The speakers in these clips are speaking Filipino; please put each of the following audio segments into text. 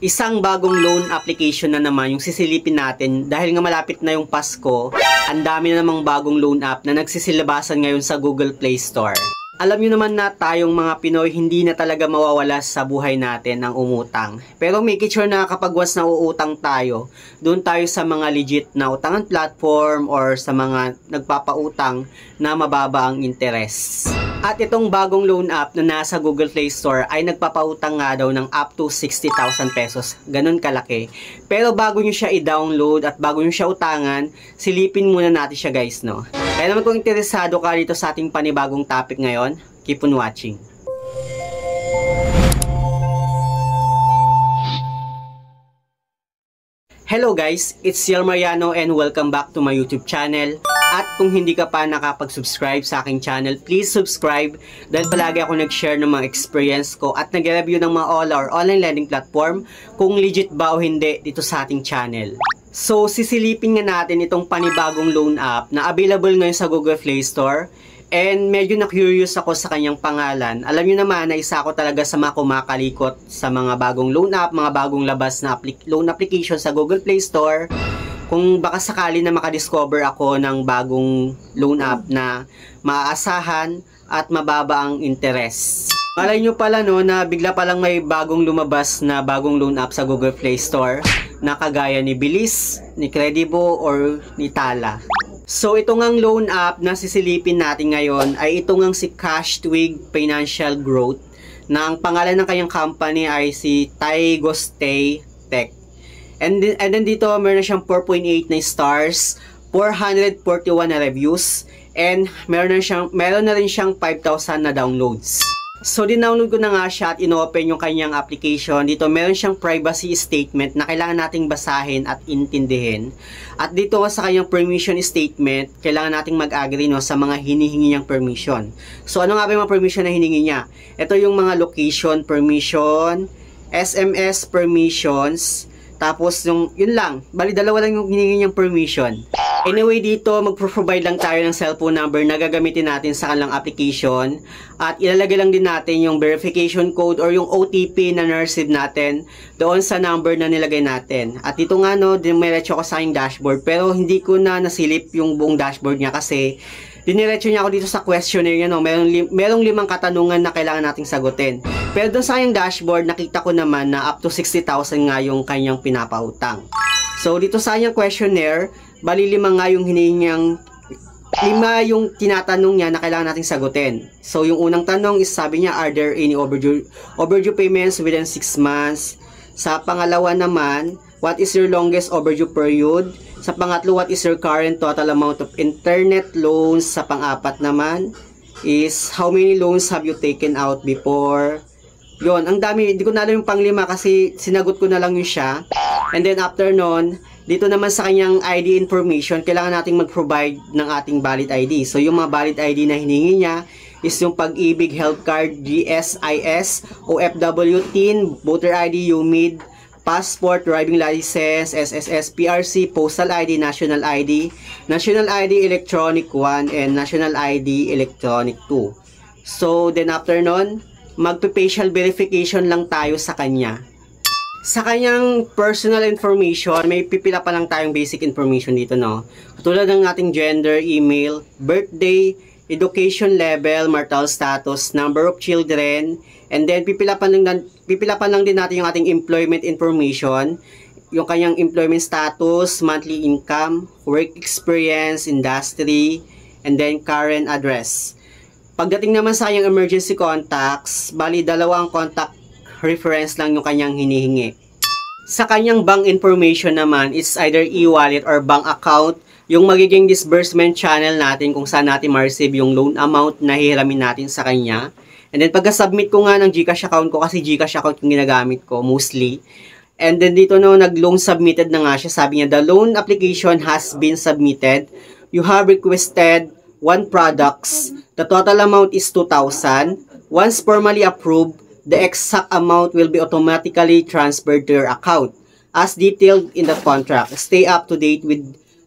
Isang bagong loan application na naman yung sisilipin natin dahil nga malapit na yung Pasko, ang dami na namang bagong loan app na nagsisilabasan ngayon sa Google Play Store. Alam nyo naman na tayong mga Pinoy hindi na talaga mawawala sa buhay natin ang umutang. Pero make it sure na kapag once na uutang tayo, doon tayo sa mga legit na utangan platform or sa mga nagpapautang na mababa ang interest. At itong bagong loan app na nasa Google Play Store ay nagpapautang nga daw ng up to 60,000 pesos. Ganun kalaki. Pero bago nyo siya i-download at bago nyo siya utangan, silipin muna natin siya guys, no? Kaya naman kung interesado ka dito sa ating panibagong topic ngayon, keep on watching. Hello guys, it's Ciel Mariano and welcome back to my YouTube channel. At kung hindi ka pa nakapag-subscribe sa aking channel, please subscribe dahil palagi ako nag-share ng mga experience ko at nag-review ng mga online lending platform kung legit ba o hindi dito sa ating channel. So sisilipin nga natin itong panibagong loan app na available ngayon sa Google Play Store. And medyo na-curious ako sa kanyang pangalan. Alam niyo naman na isa ako talaga sa mga kumakalikot sa mga bagong loan app, mga bagong labas na loan application sa Google Play Store. Kung baka sakali na makadiscover ako ng bagong loan app na maaasahan at mababa ang interest. Malay nyo pala no na bigla palang may bagong lumabas na bagong loan app sa Google Play Store na kagaya ni Bilis, ni Credibo, or ni Tala. So ito ngang loan app na sisilipin natin ngayon ay ito ngang si Cashtwig Financial Growth na ang pangalan ng kanyang company ay si Taigostay Tech. And then dito meron na siyang 4.8 na stars, 441 na reviews, and meron na rin siyang 5,000 na downloads. So dinownload ko na nga siya at inopen yung kanyang application. Dito meron siyang privacy statement na kailangan nating basahin at intindihin. At dito sa kanyang permission statement, kailangan nating mag-agree no, sa mga hinihingi niyang permission. So ano nga ba yung mga permission na hiningi niya? Ito yung mga location permission, SMS permissions, tapos yun lang, bali dalawa lang yung hiningi niyang permission. Anyway, dito magpro-provide lang tayo ng cellphone number na gagamitin natin sa kanilang application at ilalagay lang din natin yung verification code or yung OTP na na-receive natin doon sa number na nilagay natin. At dito nga no, diniretso ko sa aking dashboard pero hindi ko na nasilip yung buong dashboard niya kasi diniretso niya ako dito sa questionnaire niya no. Merong 5 katanungan na kailangan nating sagutin. Pero doon sa aking dashboard, nakita ko naman na up to 60,000 nga yung kanyang pinapautang. So dito sa kanyang questionnaire, bali 5 nga yung hinihinging 5 yung tinatanong niya na kailangan nating sagutin. So yung unang tanong is sabi niya, are there any overdue payments within 6 months? Sa pangalawa naman, what is your longest overdue period? Sa pangatlo, what is your current total amount of internet loans? Sa pang-apat naman is how many loans have you taken out before? Yon, ang dami, hindi ko na alam yung pang-5 kasi sinagot ko na lang yung siya. And then after nun, dito naman sa kanyang ID information, kailangan nating mag-provide ng ating valid ID. So yung mga valid ID na hiningi niya is yung Pag-ibig Health Card, GSIS, OFW TIN, Voter ID, UMID, Passport, Driving License, SSS, PRC, Postal ID, National ID, National ID Electronic 1, and National ID Electronic 2. So then after nun, magpe-facial verification lang tayo sa kanya. Sa kanyang personal information, may pipila pa lang tayong basic information dito, no? Katulad ng ating gender, email, birthday, education level, marital status, number of children, and then pipila pa lang din natin yung ating employment information, yung kanyang employment status, monthly income, work experience, industry, and then current address. Pagdating naman sa kanyang emergency contacts, bali 2 contact reference lang yung kanyang hinihingi. Sa kanyang bank information naman, it's either e-wallet or bank account, yung magiging disbursement channel natin kung saan natin ma-receive yung loan amount na hihiramin natin sa kanya. And then pagka-submit ko nga ng GCash account ko, kasi GCash account yung ginagamit ko mostly. And then dito no, nag-loan submitted na nga siya. Sabi niya, the loan application has been submitted. You have requested 1 products. The total amount is 2,000. Once formally approved, the exact amount will be automatically transferred to your account as detailed in the contract. Stay up to date with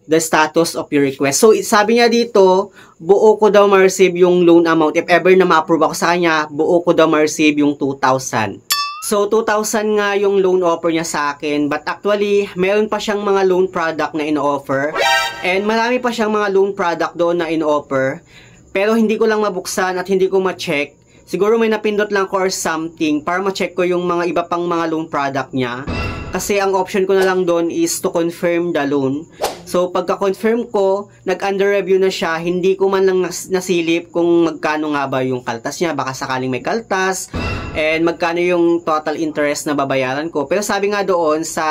the status of your request. So, sabi niya dito, buo ko daw ma-receive yung loan amount. If ever na ma-approve ako sa kanya, buo ko daw ma-receive yung 2,000. So, 2,000 nga yung loan offer niya sa akin. But actually, meron pa siyang mga loan product na in-offer. And marami pa siyang mga loan product doon na in-offer. Pero hindi ko lang mabuksan at hindi ko ma-check. Siguro may napindot lang ko or something para ma-check ko yung mga iba pang mga loan product niya. Kasi ang option ko na lang doon is to confirm the loan. So, pagka-confirm ko, nag-under review na siya, hindi ko man lang nasilip kung magkano nga ba yung kaltas niya. Baka sakaling may kaltas. And magkano yung total interest na babayaran ko. Pero sabi nga doon sa,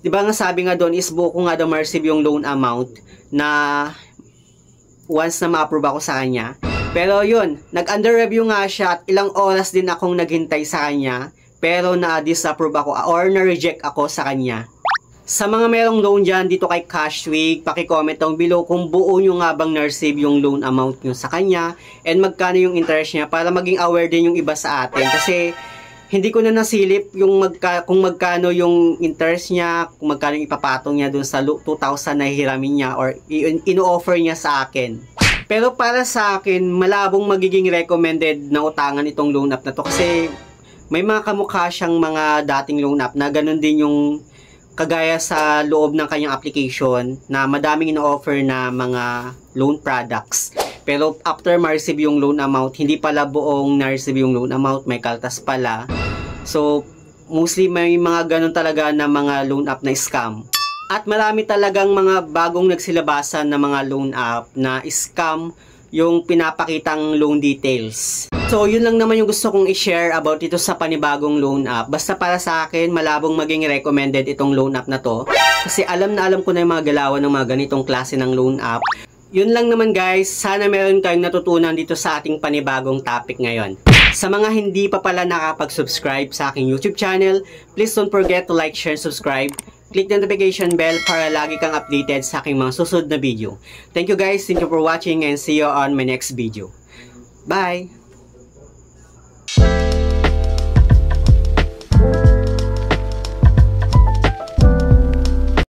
di ba nga sabi nga doon is buo ko nga daw ma-receive yung loan amount na once na ma-approve ako sa kanya. Pero yun, nag-under review nga siya at ilang oras din akong naghintay sa kanya. Pero na-disapprove ako or na-reject ako sa kanya. Sa mga merong loan dyan dito kay Cashwig, paki-comment down below kung buo nyo nga bang na-receive yung loan amount nyo sa kanya and magkano yung interest niya para maging aware din yung iba sa atin. Kasi hindi ko na nasilip yung kung magkano yung interest niya, kung magkano yung ipapatong niya dun sa 2,000 na hihiramin niya or ino-offer niya sa akin. Pero para sa akin, malabong magiging recommended na utangan itong loan app na to kasi may mga kamukha siyang mga dating loan app na ganun din yung kagaya sa loob ng kanyang application na madaming ino-offer na mga loan products. Pero after ma-receive yung loan amount, hindi pala buong na-receive yung loan amount, may kaltas pala. So, mostly may mga ganun talaga na mga loan app na scam. At marami talagang mga bagong nagsilabasan na mga loan app na scam yung pinapakitang loan details. So, yun lang naman yung gusto kong i-share about ito sa panibagong loan app. Basta para sa akin, malabong maging recommended itong loan app na to. Kasi alam na alam ko na yung mga galawan ng mga ganitong klase ng loan app. Yun lang naman guys, sana meron kayong natutunan dito sa ating panibagong topic ngayon. Sa mga hindi pa pala nakapag-subscribe sa aking YouTube channel, please don't forget to like, share, subscribe. Click the notification bell para lagi kang updated sa aking mga susunod na video. Thank you guys, thank you for watching and see you on my next video. Bye!